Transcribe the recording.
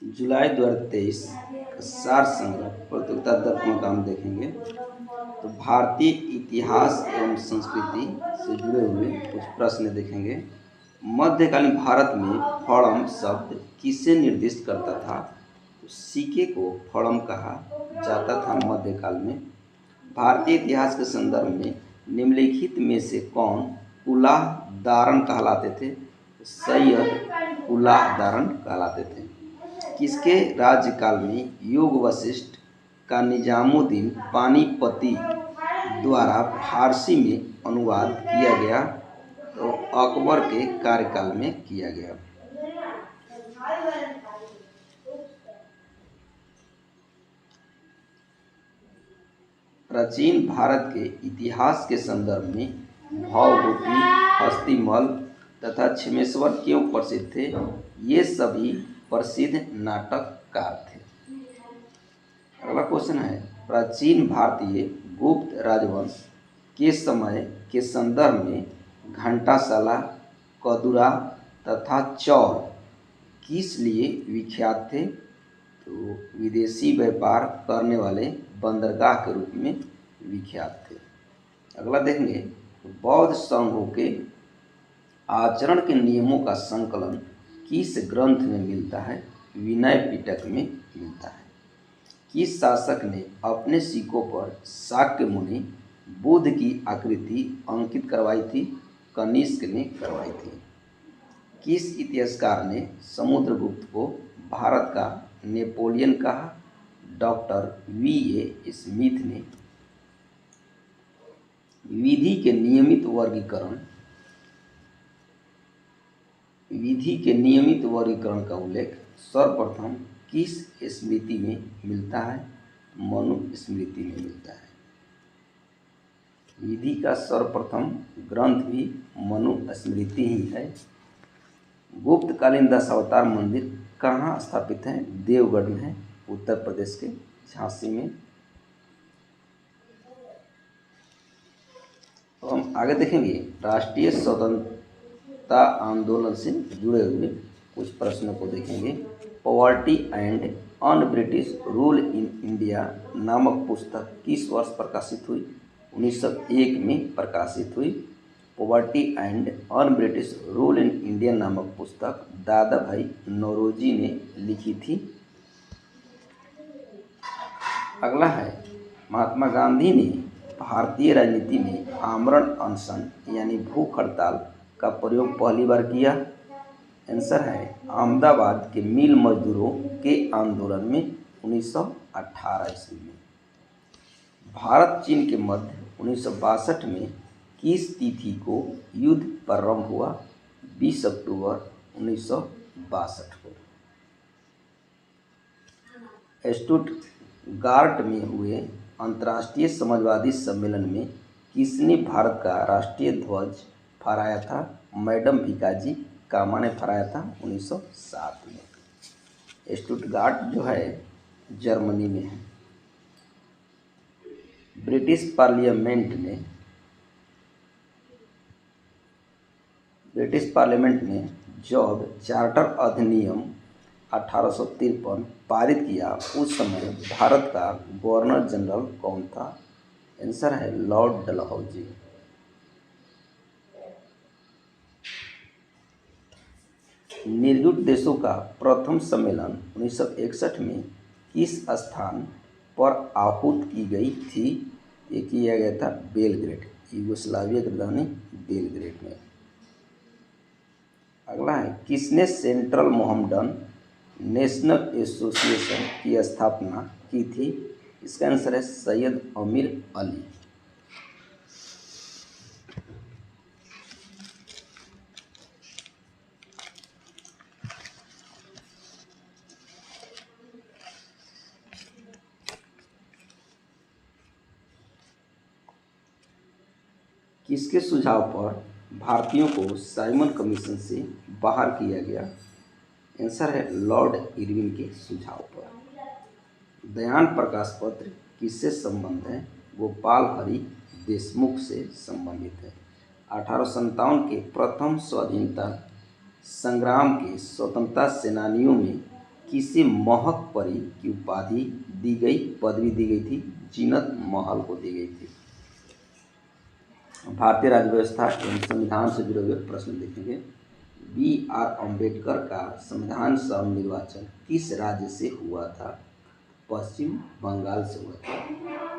जुलाई 2023 का सार संग्रह प्रतियोगिता दर्पण का हम देखेंगे। तो भारतीय इतिहास एवं संस्कृति से जुड़े हुए कुछ प्रश्न देखेंगे। मध्यकालीन भारत में फड़म शब्द किसे निर्दिष्ट करता था? तो सिक्के को फड़म कहा जाता था मध्यकाल में। भारतीय इतिहास के संदर्भ में निम्नलिखित में से कौन उलाह दारन कहलाते थे? सैयद उलाह दारन कहलाते थे। किसके राज्यकाल में योग वशिष्ठ का निजामुद्दीन पानीपती द्वारा फारसी में अनुवाद किया गया? तो अकबर के कार्यकाल में किया गया। प्राचीन भारत के इतिहास के संदर्भ में भवभूति, हस्तिमल तथा छिमेश्वर क्यों प्रसिद्ध थे? ये सभी प्रसिद्ध नाटककार थे। अगला क्वेश्चन है, प्राचीन भारतीय गुप्त राजवंश के समय के संदर्भ में घंटाशाला, कदुरा तथा चौर किस लिए विख्यात थे? तो विदेशी व्यापार करने वाले बंदरगाह के रूप में विख्यात थे। अगला देखेंगे, बौद्ध संघों के आचरण के नियमों का संकलन किस ग्रंथ में मिलता है? विनय पिटक में मिलता है। किस शासक ने अपने सिक्कों पर शाक्य मुनि बुद्ध की आकृति अंकित करवाई थी? कनिष्क ने करवाई थी। किस इतिहासकार ने समुद्रगुप्त को भारत का नेपोलियन कहा? Doctor VA. स्मिथ ने। विधि के नियमित वर्गीकरण का उल्लेख सर्वप्रथम किस स्मृति में मिलता है? मनु स्मृति में मिलता है। विधि का सर्वप्रथम ग्रंथ भी मनु स्मृति ही है। गुप्तकालीन दशावतार मंदिर कहाँ स्थापित है? देवगढ़ में है, उत्तर प्रदेश के झांसी में। तो हम आगे देखेंगे, राष्ट्रीय स्वतंत्रता आंदोलन से जुड़े हुए कुछ प्रश्नों को देखेंगे। Poverty and un British rule in India नामक पुस्तक किस वर्ष प्रकाशित हुई? 1901 में प्रकाशित हुई। Poverty and un British rule in India नामक पुस्तक दादा भाई नौरोजी ने लिखी थी। अगला है, महात्मा गांधी ने भारतीय राजनीति में आमरण अनशन यानी भूख हड़ताल का प्रयोग पहली बार किया? आंसर है अहमदाबाद के मिल मजदूरों के आंदोलन में 1918 ईस्वी में। भारत चीन के मध्य 1962 में किस तिथि को युद्ध प्रारंभ हुआ? 20 अक्टूबर 1962 को। स्टुटगार्ट में हुए अंतर्राष्ट्रीय समाजवादी सम्मेलन में किसने भारत का राष्ट्रीय ध्वज फहराया था? मैडम भिकाजी कामा ने फहराया था 1907 में। स्टुटगार्ट जो है जर्मनी में है। ब्रिटिश पार्लियामेंट ने जब चार्टर अधिनियम 1853 पारित किया उस समय भारत का गवर्नर जनरल कौन था? आंसर है लॉर्ड डलहौजी। निर्जुट देशों का प्रथम सम्मेलन 1961 में किस स्थान पर आहूत की गई थी? ये किया गया था बेलग्रेड, यूगोस्लाविया की राजधानी बेलग्रेड में। अगला है, किसने सेंट्रल मोहम्मडन नेशनल एसोसिएशन की स्थापना की थी? इसका आंसर है सैयद अमीर अली। किसके सुझाव पर भारतीयों को साइमन कमीशन से बाहर किया गया? आंसर है लॉर्ड इरविन के सुझाव पर। दयान प्रकाश पत्र किससे संबंध है? गोपाल हरि देशमुख से संबंधित है। 1857 के प्रथम स्वाधीनता संग्राम के स्वतंत्रता सेनानियों में किसे महक परी की उपाधि दी गई, पदवी दी गई थी? जीनत महल को दी गई थी। भारतीय राज्य व्यवस्था एवं संविधान से जुड़े हुए प्रश्न देखेंगे। B.R. अम्बेडकर का संविधान सभा निर्वाचन किस राज्य से हुआ था? पश्चिम बंगाल से हुआ था।